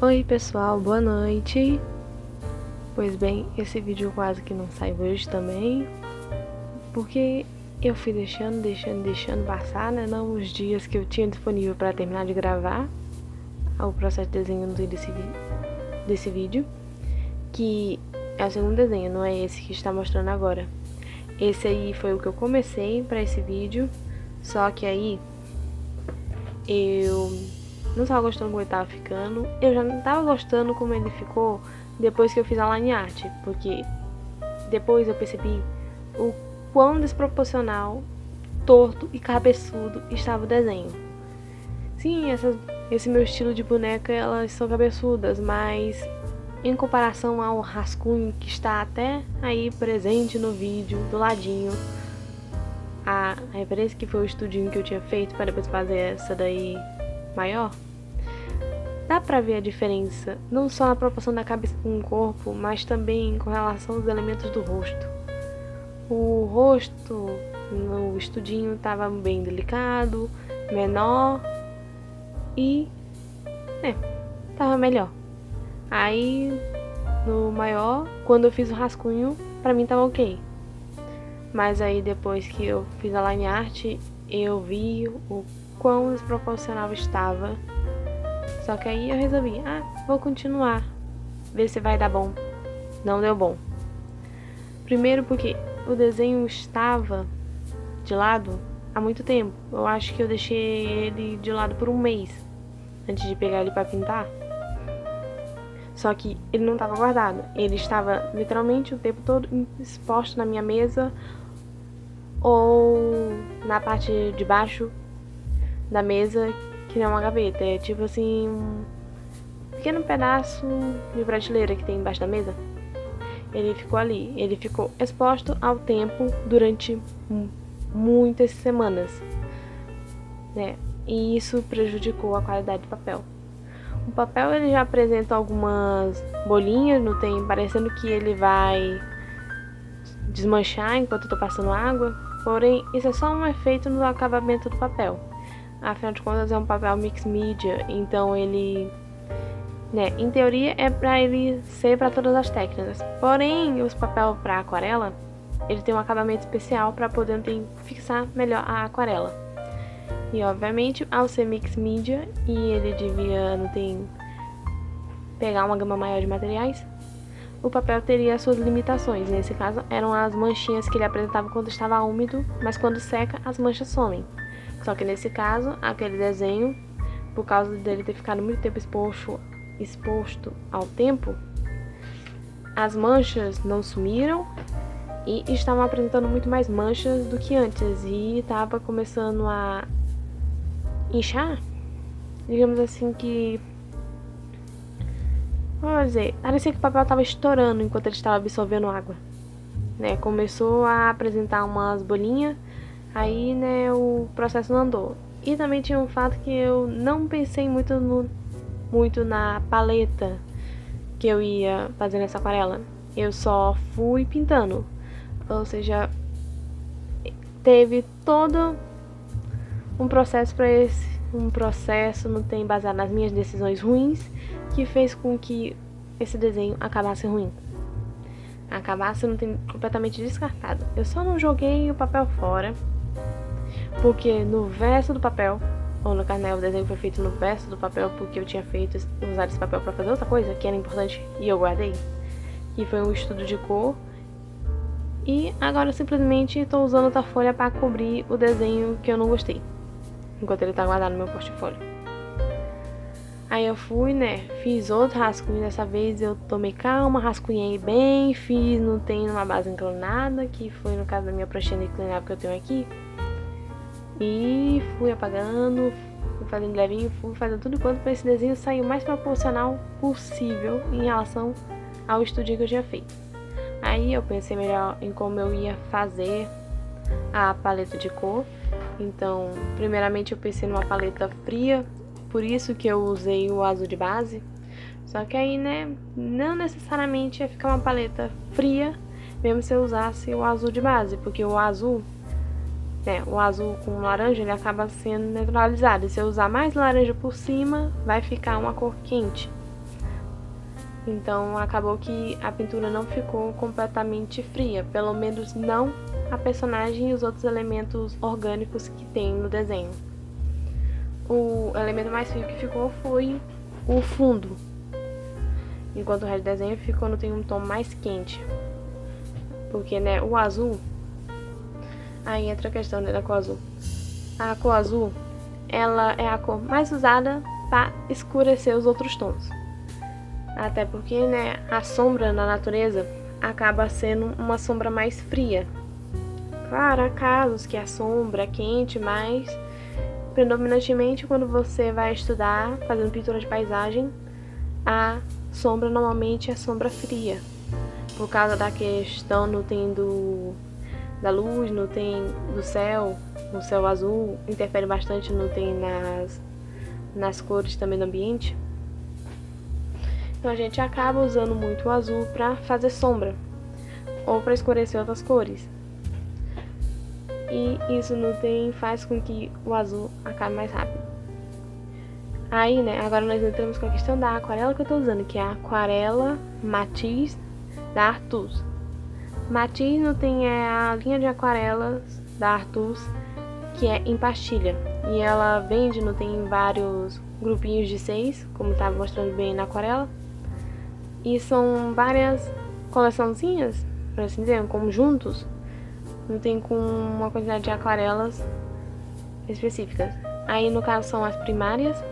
Oi pessoal, boa noite. Pois bem, esse vídeo quase que não sai hoje também, porque eu fui deixando passar, né? Não os dias que eu tinha disponível para terminar de gravar o processo de desenho desse vídeo, que é o segundo desenho, não é esse que está mostrando agora. Esse aí foi o que eu comecei para esse vídeo, só que aí eu não tava gostando como ele tava ficando. Eu já não tava gostando como ele ficou depois que eu fiz a line art, porque depois eu percebi o quão desproporcional, torto e cabeçudo estava o desenho. Sim, esse meu estilo de boneca, elas são cabeçudas, mas em comparação ao rascunho que está até aí presente no vídeo, do ladinho, a referência que foi o estudinho que eu tinha feito para depois fazer essa daí maior, dá pra ver a diferença, não só na proporção da cabeça com o corpo, mas também com relação aos elementos do rosto. O rosto no estudinho estava bem delicado, menor e tava melhor. Aí no maior, quando eu fiz o rascunho, pra mim tava ok. Mas aí depois que eu fiz a line art, eu vi o quão desproporcional estava. Só que aí eu resolvi, vou continuar, ver se vai dar bom. Não deu bom. Primeiro porque o desenho estava de lado há muito tempo. Eu acho que eu deixei ele de lado por um mês antes de pegar ele para pintar. Só que ele não estava guardado. Ele estava literalmente o tempo todo exposto na minha mesa ou na parte de baixo da mesa, que não é uma gaveta. É tipo assim, um pequeno pedaço de prateleira que tem embaixo da mesa. Ele ficou ali. Ele ficou exposto ao tempo durante muitas semanas, né? E isso prejudicou a qualidade do papel. O papel ele já apresenta algumas bolinhas, não tem, parecendo que ele vai desmanchar enquanto eu tô passando água. Porém, isso é só um efeito no acabamento do papel. Afinal de contas, é um papel mix media, então ele, né, em teoria é para ele ser para todas as técnicas. Porém, os papel para aquarela, ele tem um acabamento especial para poder fixar melhor a aquarela. E obviamente, ao ser mix media e ele devia pegar uma gama maior de materiais, o papel teria suas limitações. Nesse caso, eram as manchinhas que ele apresentava quando estava úmido, mas quando seca, as manchas somem. Só que nesse caso, aquele desenho, por causa dele ter ficado muito tempo exposto ao tempo, as manchas não sumiram e estavam apresentando muito mais manchas do que antes. E estava começando a inchar, digamos assim, que, vamos dizer, parecia que o papel estava estourando enquanto ele estava absorvendo água, né? Começou a apresentar umas bolinhas. Aí, né, o processo não andou. E também tinha um fato que eu não pensei muito na paleta que eu ia fazer nessa aquarela. Eu só fui pintando. Ou seja, teve todo um processo para esse. Um processo não tem baseado nas minhas decisões ruins, que fez com que esse desenho acabasse ruim. Acabasse não tem completamente descartado. Eu só não joguei o papel fora, porque no verso do papel, ou no caso, o desenho foi feito no verso do papel, porque eu tinha usado esse papel para fazer outra coisa que era importante e eu guardei, que foi um estudo de cor. E agora eu simplesmente estou usando outra folha para cobrir o desenho que eu não gostei, enquanto ele está guardado no meu portfólio. Aí eu fui, né, fiz outro rascunho. Dessa vez eu tomei calma, rascunhei bem, fiz, não tem uma base inclinada, que foi no caso da minha pranchinha inclinada que eu tenho aqui. E fui apagando, fui fazendo levinho, fui fazendo tudo quanto para esse desenho sair o mais proporcional possível em relação ao estudinho que eu tinha feito. Aí eu pensei melhor em como eu ia fazer a paleta de cor. Então, primeiramente eu pensei numa paleta fria, por isso que eu usei o azul de base. Só que aí, né, não necessariamente ia ficar uma paleta fria, mesmo se eu usasse o azul de base, porque o azul com laranja, ele acaba sendo neutralizado. E se eu usar mais laranja por cima, vai ficar uma cor quente. Então acabou que a pintura não ficou completamente fria, pelo menos não a personagem e os outros elementos orgânicos que tem no desenho. O elemento mais frio que ficou foi o fundo, enquanto o resto do desenho ficou no tem um tom mais quente, porque né, o azul, aí entra a questão da cor azul. A cor azul, ela é a cor mais usada para escurecer os outros tons. Até porque, né, a sombra na natureza acaba sendo uma sombra mais fria. Claro, há casos que a sombra é quente, mas predominantemente quando você vai estudar fazendo pintura de paisagem, a sombra normalmente é sombra fria. Por causa da questão não tem da luz, não tem do céu, o céu azul interfere bastante, não tem nas cores também do ambiente. Então a gente acaba usando muito o azul para fazer sombra ou para escurecer outras cores. E isso não tem faz com que o azul acabe mais rápido. Aí, né, agora nós entramos com a questão da aquarela que eu tô usando, que é a aquarela Matiz da Artus. Matiz não tem a linha de aquarelas da Artus, que é em pastilha. E ela vende, não tem vários grupinhos de 6, como estava mostrando bem na aquarela. E são várias coleçãozinhas, por assim dizer, conjuntos. Não tem com uma quantidade de aquarelas específicas. Aí no caso são as primárias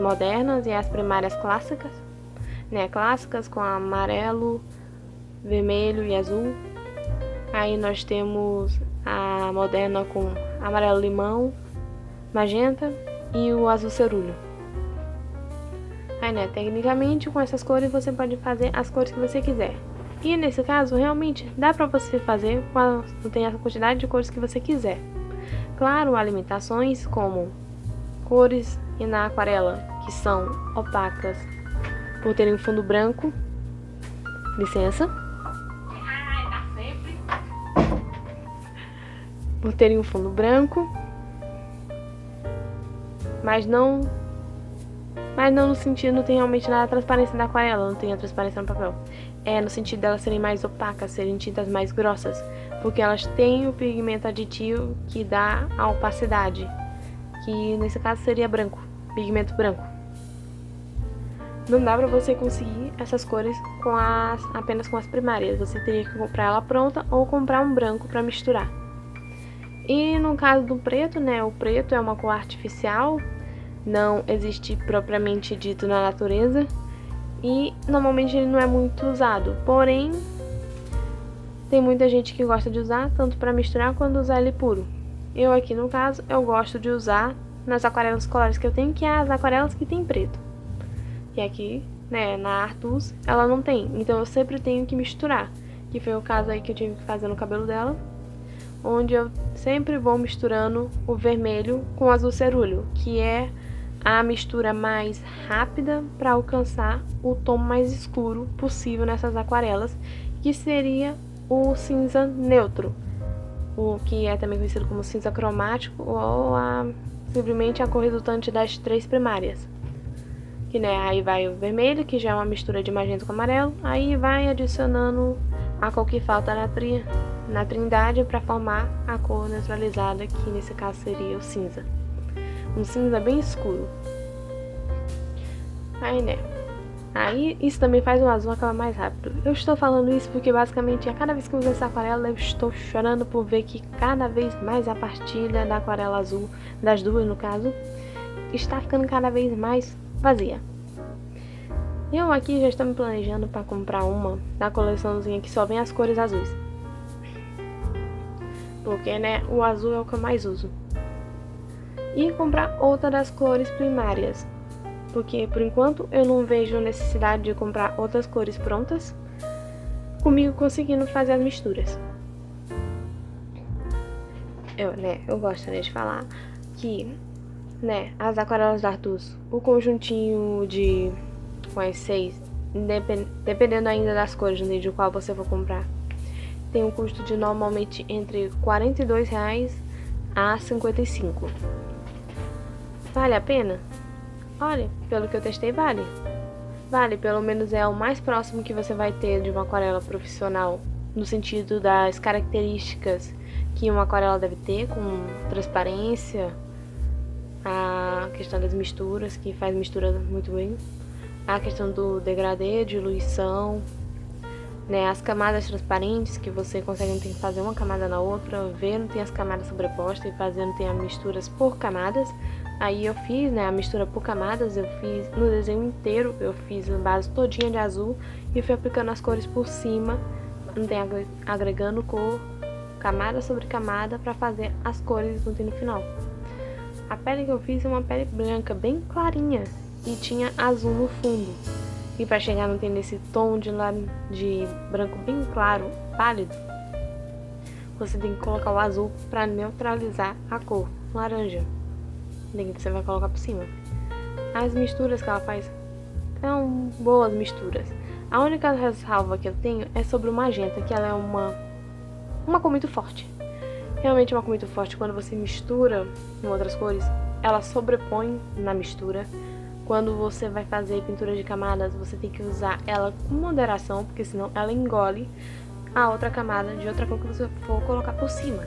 modernas e as primárias clássicas, né? Clássicas com amarelo, vermelho e azul. Aí nós temos a moderna com amarelo limão, magenta e o azul cerúleo. Aí, né, tecnicamente com essas cores você pode fazer as cores que você quiser. E nesse caso, realmente, dá pra você fazer tem a quantidade de cores que você quiser. Claro, há limitações como cores e na aquarela, que são opacas por terem um fundo branco. Licença. Por terem um fundo branco. Mas não no sentido, não tem realmente nada transparência na aquarela, não tem a transparência no papel. É no sentido delas serem mais opacas, serem tintas mais grossas, porque elas têm o pigmento aditivo que dá a opacidade, que nesse caso seria branco, pigmento branco. Não dá pra você conseguir essas cores apenas com as primárias, você teria que comprar ela pronta ou comprar um branco para misturar. E no caso do preto, né, o preto é uma cor artificial, não existe propriamente dito na natureza e normalmente ele não é muito usado, porém tem muita gente que gosta de usar tanto para misturar quanto usar ele puro. Eu aqui no caso, eu gosto de usar nas aquarelas colares que eu tenho, que é as aquarelas que tem preto. E aqui, né, na Artus, ela não tem, então eu sempre tenho que misturar, que foi o caso aí que eu tive que fazer no cabelo dela, onde eu sempre vou misturando o vermelho com o azul cerúleo, que é a mistura mais rápida para alcançar o tom mais escuro possível nessas aquarelas, que seria o cinza neutro, o que é também conhecido como cinza cromático, ou simplesmente a cor resultante das 3 primárias. Que, né, aí vai o vermelho, que já é uma mistura de magenta com amarelo, aí vai adicionando a cor que falta na trindade para formar a cor neutralizada, que nesse caso seria o cinza. Um cinza bem escuro. Aí, né? Aí isso também faz o azul acabar mais rápido. Eu estou falando isso porque basicamente a cada vez que eu uso essa aquarela eu estou chorando por ver que cada vez mais a partilha da aquarela azul, das duas no caso, está ficando cada vez mais vazia. Eu aqui já estou me planejando para comprar uma da coleçãozinha que só vem as cores azuis. Porque, né, o azul é o que eu mais uso. E comprar outra das cores primárias, porque por enquanto eu não vejo necessidade de comprar outras cores prontas, comigo conseguindo fazer as misturas. Eu gosto de falar que, né, as aquarelas da Artus, o conjuntinho com as 6, dependendo ainda das cores de qual você for comprar, tem um custo de normalmente entre R$ 42,00 a R$ 55,00. Vale a pena? Olha, pelo que eu testei, vale vale, pelo menos é o mais próximo que você vai ter de uma aquarela profissional, no sentido das características que uma aquarela deve ter, com transparência, a questão das misturas, que faz mistura muito bem, a questão do degradê, diluição, né, as camadas transparentes, que você consegue não tem que fazer uma camada na outra, ver, não tem as camadas sobrepostas e fazendo tem as misturas por camadas. Aí eu fiz, né, a mistura por camadas, eu fiz no desenho inteiro, eu fiz a base todinha de azul e fui aplicando as cores por cima, não tem agregando cor, camada sobre camada para fazer as cores no final. A pele que eu fiz é uma pele branca, bem clarinha, e tinha azul no fundo. E para chegar no nesse tom de branco bem claro, pálido, você tem que colocar o azul para neutralizar a cor laranja. Daí você vai colocar por cima. As misturas que ela faz são boas misturas. A única ressalva que eu tenho é sobre o magenta, que ela é uma cor muito forte. Realmente é uma cor muito forte. Quando você mistura com outras cores, ela sobrepõe na mistura. Quando você vai fazer pintura de camadas, você tem que usar ela com moderação, porque senão ela engole a outra camada de outra cor que você for colocar por cima.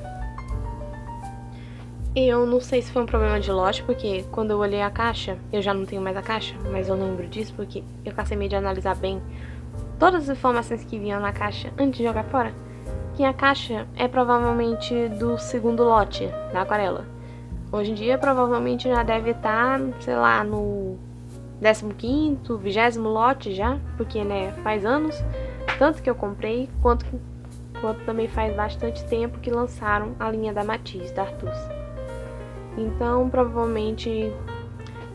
Eu não sei se foi um problema de lote, porque quando eu olhei a caixa, eu já não tenho mais a caixa, mas eu lembro disso porque eu cansei meio de analisar bem todas as informações que vinham na caixa antes de jogar fora. Que a caixa é provavelmente do segundo lote da aquarela. Hoje em dia provavelmente já deve estar, sei lá, no 15º, 20º lote já, porque né, faz anos, tanto que eu comprei, quanto também faz bastante tempo que lançaram a linha da Matiz, da Artus. Então provavelmente,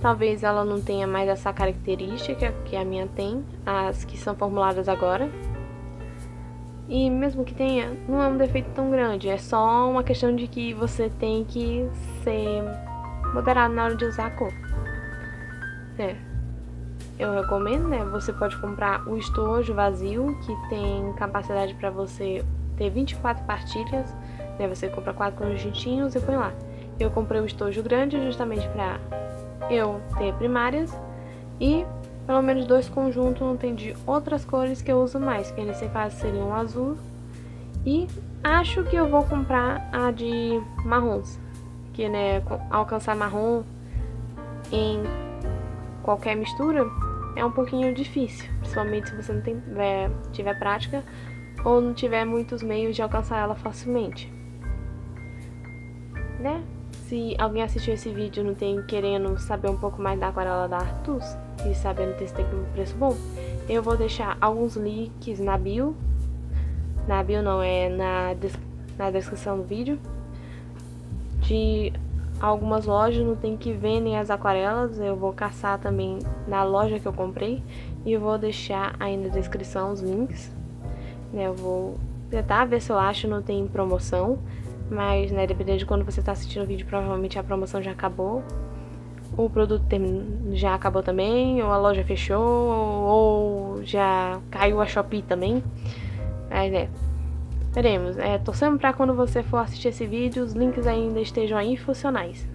talvez ela não tenha mais essa característica que a minha tem, as que são formuladas agora. E mesmo que tenha, não é um defeito tão grande, é só uma questão de que você tem que ser moderado na hora de usar a cor. Eu recomendo, né? Você pode comprar o estojo vazio, que tem capacidade para você ter 24 partilhas, né? Você compra 4 conjuntinhos e põe lá. Eu comprei o estojo grande justamente para eu ter primárias e pelo menos 2 conjuntos não tem de outras cores que eu uso mais, que nesse caso seriam o azul. E acho que eu vou comprar a de marrons, que né, alcançar marrom em qualquer mistura é um pouquinho difícil, principalmente se você não tiver prática ou não tiver muitos meios de alcançar ela facilmente, né? Se alguém assistiu esse vídeo e não tem querendo saber um pouco mais da aquarela da Artus e sabendo que esse tem um preço bom, eu vou deixar alguns links na bio. Na bio não, é na descrição do vídeo. De algumas lojas no tem que vendem as aquarelas. Eu vou caçar também na loja que eu comprei. E eu vou deixar aí na descrição os links. Né, eu vou tentar ver se eu acho não tem promoção. Mas, né, dependendo de quando você está assistindo o vídeo, provavelmente a promoção já acabou. O produto já acabou também, ou a loja fechou, ou já caiu a Shopee também. Aí, né, veremos. Torcendo pra quando você for assistir esse vídeo, os links ainda estejam aí funcionais.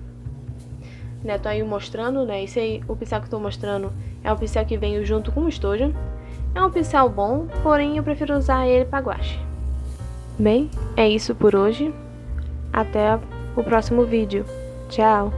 Né, tô aí mostrando, né, esse aí, o pincel que eu tô mostrando é o pincel que veio junto com o estojo. É um pincel bom, porém eu prefiro usar ele pra guache. Bem, é isso por hoje. Até o próximo vídeo. Tchau!